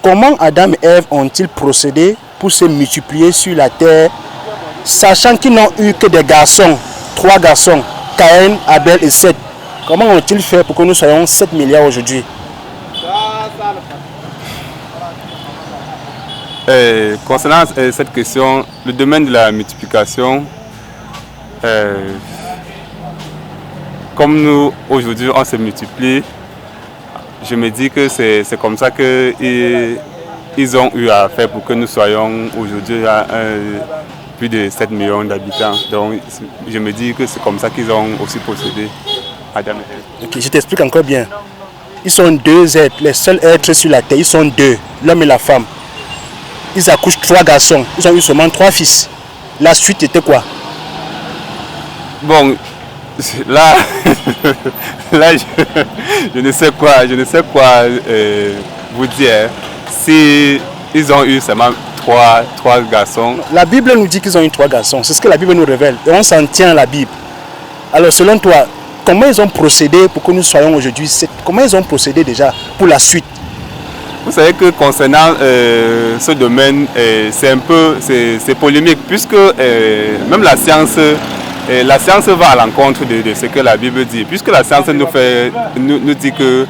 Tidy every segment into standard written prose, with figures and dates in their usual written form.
Comment Adam et Ève ont-ils procédé pour se multiplier sur la terre, sachant qu'ils n'ont eu que des garçons, 3 garçons, Caïn, Abel et Seth? Comment ont-ils fait pour que nous soyons 7 milliards aujourd'hui? Concernant cette question, le domaine de la multiplication, comme nous aujourd'hui on se multiplie, je me dis que c'est comme ça qu'ils ont eu à faire pour que nous soyons aujourd'hui à plus de 7 millions d'habitants. Donc je me dis que c'est comme ça qu'ils ont aussi procédé, Adam et Ève. Ok, je t'explique encore bien. Ils sont 2 êtres, les seuls êtres sur la terre, ils sont 2, l'homme et la femme. Ils accouchent 3 garçons, ils ont eu seulement 3 fils. La suite était quoi? Bon, là, je ne sais quoi vous dire. Si ils ont eu seulement 3 garçons. La Bible nous dit qu'ils ont eu 3 garçons, c'est ce que la Bible nous révèle. Et on s'en tient à la Bible. Alors selon toi, comment ils ont procédé pour que nous soyons aujourd'hui 7? Comment ils ont procédé déjà pour la suite? Vous savez que concernant ce domaine, c'est polémique, puisque même la science va à l'encontre de ce que la Bible dit, puisque la science nous dit que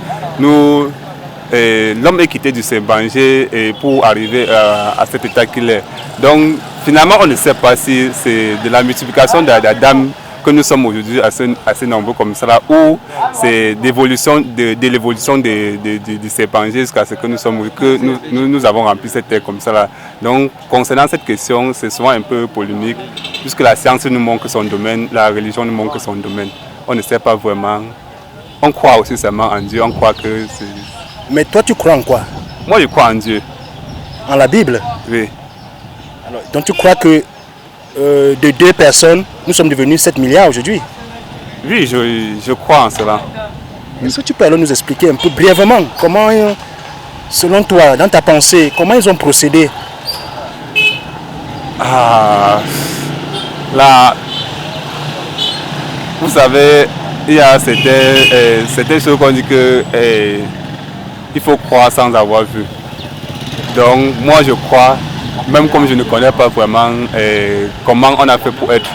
l'homme est quitté du Saint-Banger pour arriver à cet état qu'il est. Donc finalement, on ne sait pas si c'est de la multiplication d'Adam que nous sommes aujourd'hui assez nombreux comme ça, ou c'est de l'évolution du Saint-Banger jusqu'à ce que nous avons rempli cette terre comme ça. Donc concernant cette question, c'est souvent un peu polémique, puisque la science nous montre son domaine, la religion nous montre son domaine. On ne sait pas vraiment. On croit aussi seulement en Dieu, on croit que c'est... Mais toi, tu crois en quoi? Moi, je crois en Dieu. En la Bible? Oui. Alors, donc tu crois que de 2 personnes, nous sommes devenus 7 milliards aujourd'hui? Oui, je crois en cela. Est-ce que tu peux alors nous expliquer un peu brièvement comment, selon toi, dans ta pensée, comment ils ont procédé? Là, vous savez, il y a certaines choses qu'on dit que il faut croire sans avoir vu. Donc moi je crois, même comme je ne connais pas vraiment comment on a fait pour être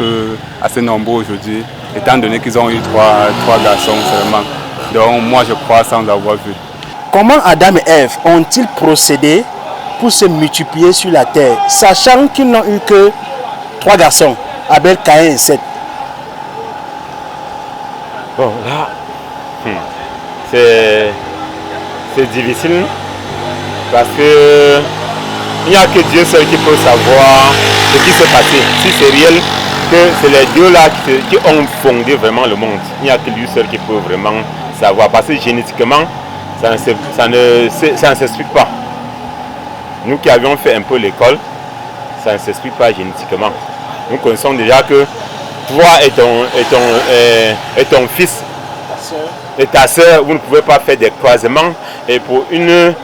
assez nombreux aujourd'hui, étant donné qu'ils ont eu 3 garçons seulement. Donc moi je crois sans avoir vu. Comment Adam et Ève ont-ils procédé pour se multiplier sur la terre, sachant qu'ils n'ont eu que 3 garçons, Abel, Caïn et Seth? Bon, là, c'est difficile parce que il n'y a que Dieu seul qui peut savoir ce qui s'est passé. Si c'est réel, que c'est les dieux là qui ont fondé vraiment le monde. Il n'y a que lui seul qui peut vraiment savoir. Parce que génétiquement, ça ne s'explique pas. Nous qui avions fait un peu l'école, ça ne s'explique pas génétiquement. Nous connaissons déjà que toi et ton fils et ta soeur, vous ne pouvez pas faire des croisements. Et pour une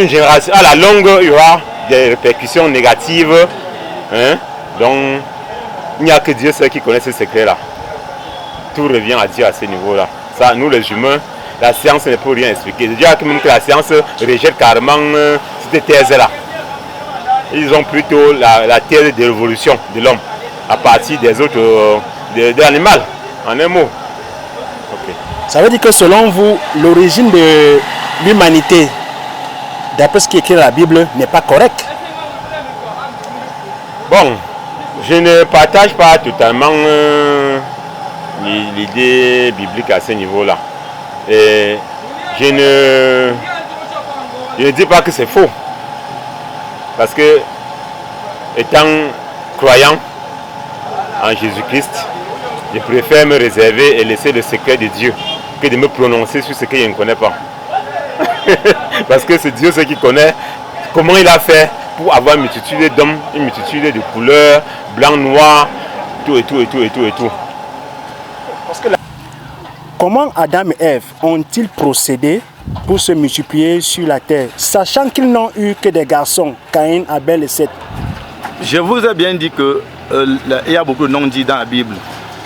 génération, à la longue, il y aura des répercussions négatives. Hein? Donc, il n'y a que Dieu seul qui connaît ces secrets-là. Tout revient à Dieu à ce niveau-là. Ça, nous les humains, la science ne peut rien expliquer. Je dirais même que la science rejette carrément cette thèse-là. Ils ont plutôt la thèse de l'évolution de l'homme à partir des autres, de l'animal, en un mot. Okay. Ça veut dire que selon vous, l'origine de l'humanité, d'après ce qui est écrit dans la Bible, n'est pas correcte? Bon, je ne partage pas totalement l'idée biblique à ce niveau-là. Et je ne dis pas que c'est faux. Parce que, étant croyant en Jésus-Christ, je préfère me réserver et laisser le secret de Dieu que de me prononcer sur ce que je ne connais pas. Parce que c'est Dieu ce qui connaît comment il a fait pour avoir une multitude d'hommes, une multitude de couleurs, blanc, noir, tout et tout et tout et tout et tout. Comment Adam et Ève ont-ils procédé pour se multiplier sur la terre, sachant qu'ils n'ont eu que des garçons, Caïn, Abel et Seth? Je vous ai bien dit que il y a beaucoup de noms dits dans la Bible.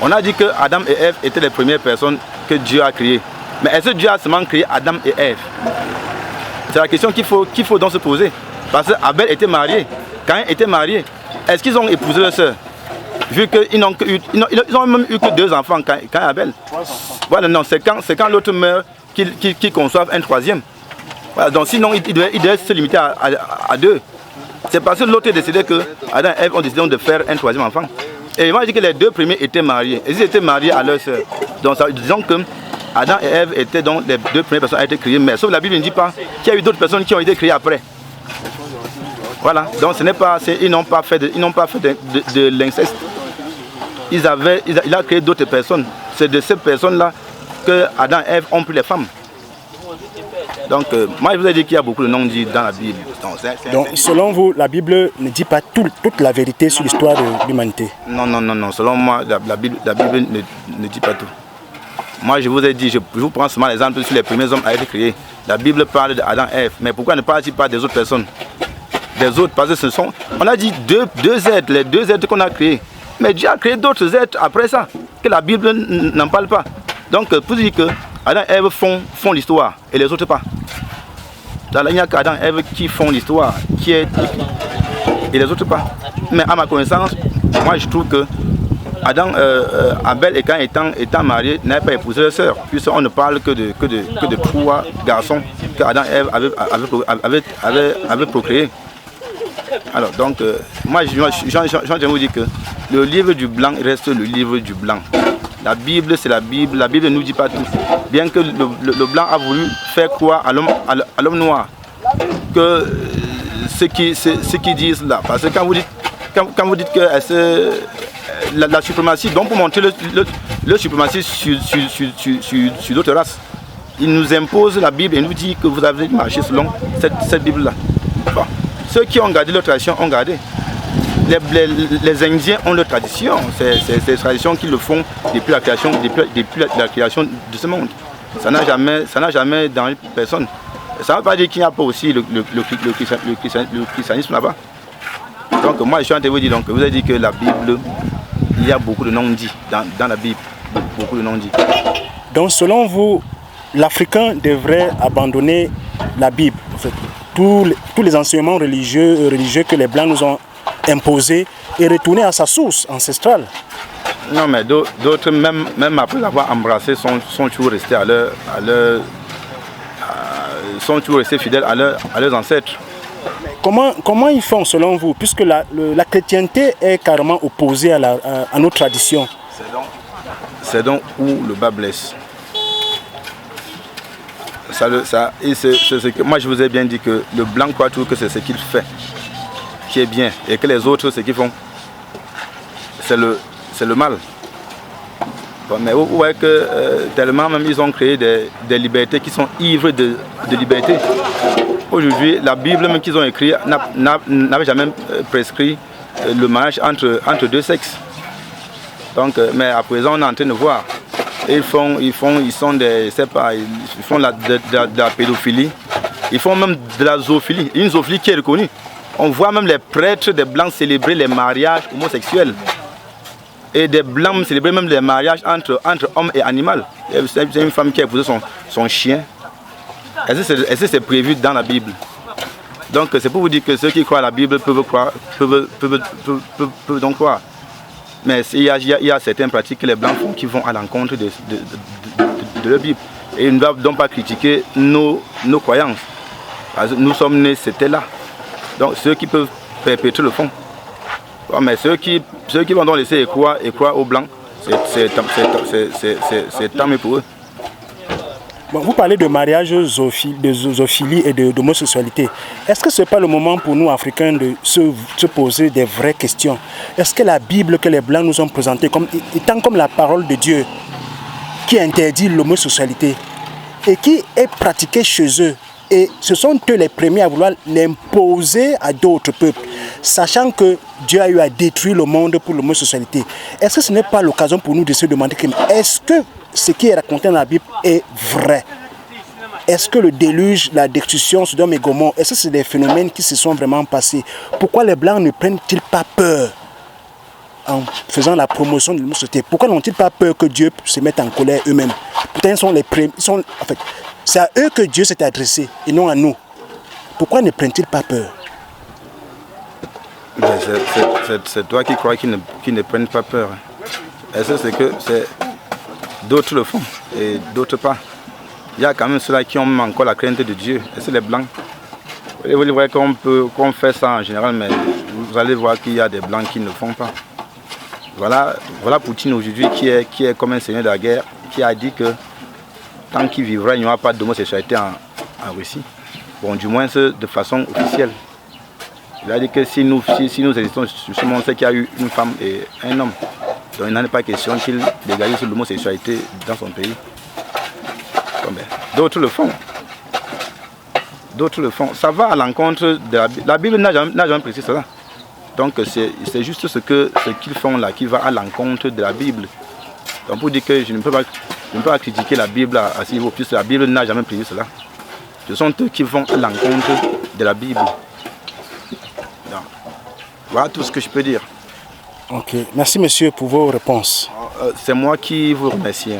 On a dit que Adam et Ève étaient les premières personnes que Dieu a créées. Mais est-ce que Dieu a seulement créé Adam et Ève? C'est la question qu'il faut donc se poser. Parce que Abel était marié, Caïn était marié. Est-ce qu'ils ont épousé leur sœur? Vu qu'ils n'ont même eu que 2 enfants, Caïn et Abel. Voilà, non, c'est quand l'autre meurt qu'ils conçoivent un troisième. Voilà, donc sinon, il devait se limiter à 2. C'est parce que l'autre décidait que Adam et Ève ont décidé de faire un troisième enfant. Et moi, je dis que les 2 premiers étaient mariés. Ils étaient mariés à leur sœur. Donc, disons que Adam et Ève étaient donc les 2 premières personnes à être créées. Mais sauf la Bible ne dit pas qu'il y a eu d'autres personnes qui ont été créées après. Voilà. Donc, ils n'ont pas fait de l'inceste. Il a créé d'autres personnes. C'est de ces personnes-là que Adam et Ève ont pris les femmes. Donc, moi, je vous ai dit qu'il y a beaucoup de non-dits dans la Bible. Donc, selon vous, la Bible ne dit pas toute la vérité sur l'histoire de l'humanité? Non. Selon moi, la Bible ne dit pas tout. Moi, je vous ai dit, je vous prends seulement l'exemple sur les premiers hommes à être créés. La Bible parle d'Adam et Ève. Mais pourquoi ne parle-t-il pas des autres personnes? Des autres, parce que ce sont, on a dit deux êtres, les 2 êtres qu'on a créés. Mais Dieu a créé d'autres êtres après ça, que la Bible n'en parle pas. Donc, pour dire que Adam et Ève font l'histoire et les autres pas. Là, il n'y a qu'Adam et Ève qui font l'histoire, et les autres pas. Mais à ma connaissance, moi je trouve que Abel et Caïn étant mariés n'avaient pas épousé leur sœur, puisqu'on ne parle que de 3 garçons que Adam et Ève avaient procréé. Alors donc, moi j'aimerais vous dire que le livre du blanc reste le livre du blanc. La Bible, c'est la Bible ne nous dit pas tout. Bien que le blanc a voulu faire croire à l'homme noir que ce qu'ils disent là. Parce que quand vous dites que la suprématie, donc pour montrer le suprématie sur d'autres races, il nous impose la Bible et nous dit que vous avez marché selon cette Bible-là. Bon. Ceux qui ont gardé leur tradition ont gardé. Les Indiens ont leur tradition, c'est des traditions qui le font depuis la création de ce monde. Ça n'a jamais dérangé personne. Ça ne veut pas dire qu'il n'y a pas aussi le christianisme là-bas. Donc moi je suis en train de vous dire, donc, vous avez dit que la Bible, il y a beaucoup de non-dits dans la Bible, beaucoup de non-dits. Donc selon vous, l'Africain devrait abandonner la Bible, en fait, tous les enseignements religieux que les Blancs nous ont imposés et retourner à sa source ancestrale? Non, mais d'autres, même après l'avoir embrassé, sont toujours restés sont toujours restés fidèles à leurs ancêtres. Comment ils font selon vous, puisque la chrétienté est carrément opposée à nos traditions? C'est donc où le bas blesse. Moi je vous ai bien dit que le blanc croit toujours que c'est ce qu'il fait qui est bien et que les autres ce qu'ils font c'est le mal. Bon, mais vous voyez que tellement même ils ont créé des libertés qui sont ivres de liberté. Aujourd'hui la Bible même qu'ils ont écrit n'avait jamais prescrit le mariage entre 2 sexes. Donc mais à présent on est en train de voir. Ils font de la pédophilie. Ils font même de la zoophilie. Une zoophilie qui est reconnue. On voit même les prêtres des blancs célébrer les mariages homosexuels. Et des blancs célébrer même les mariages entre hommes et animaux. C'est une femme qui a épousé son chien. Est-ce que c'est prévu dans la Bible? Donc c'est pour vous dire que ceux qui croient à la Bible peuvent donc croire. Mais il y a certaines pratiques que les blancs font qui vont à l'encontre de la Bible. Et ils ne doivent donc pas critiquer nos croyances. Parce que nous sommes nés, c'était là. Donc ceux qui peuvent perpétrer le font. Bon, mais ceux qui vont donc laisser croire aux blancs, c'est tant mieux pour eux. Bon, vous parlez de mariage, de zoophilie et d'homosexualité. Est-ce que ce n'est pas le moment pour nous, Africains, de se poser des vraies questions? Est-ce que la Bible que les Blancs nous ont présentée étant comme la parole de Dieu qui interdit l'homosexualité et qui est pratiquée chez eux, et ce sont eux les premiers à vouloir l'imposer à d'autres peuples, sachant que Dieu a eu à détruire le monde pour l'homosexualité, est-ce que ce n'est pas l'occasion pour nous de se demander est-ce que ce qui est raconté dans la Bible est vrai? Est-ce que le déluge, la destruction, Sodome et Gomorrhe, est-ce que c'est des phénomènes qui se sont vraiment passés? Pourquoi les Blancs ne prennent-ils pas peur en faisant la promotion de l'homosexualité, pourquoi n'ont-ils pas peur que Dieu se mette en colère eux-mêmes? Pourtant, ils sont les premiers. En fait, c'est à eux que Dieu s'est adressé et non à nous. Pourquoi ne prennent-ils pas peur? C'est toi qui crois qu'ils ne prennent pas peur. Et ça, c'est que d'autres le font et d'autres pas. Il y a quand même ceux-là qui ont encore la crainte de Dieu. Et c'est les blancs. Vous voyez qu'on fait ça en général, mais vous allez voir qu'il y a des blancs qui ne le font pas. Voilà Poutine aujourd'hui qui est comme un seigneur de la guerre, qui a dit que tant qu'il vivra, il n'y aura pas d'homosexualité en Russie. Bon, du moins de façon officielle. Il a dit que si nous existons sur ce monde, c'est qu'il y a eu une femme et un homme. Donc il n'en est pas question qu'il légalise l'homosexualité dans son pays. Bon, ben, d'autres le font. D'autres le font. Ça va à l'encontre de la Bible n'a jamais précisé cela. Donc c'est juste ce qu'ils font là qui va à l'encontre de la Bible. Donc pour dire que je ne peux pas critiquer la Bible à ce niveau, puisque la Bible n'a jamais précisé cela. Ce sont eux qui vont à l'encontre de la Bible. Donc, voilà tout ce que je peux dire. Ok, merci monsieur pour vos réponses. C'est moi qui vous remercie.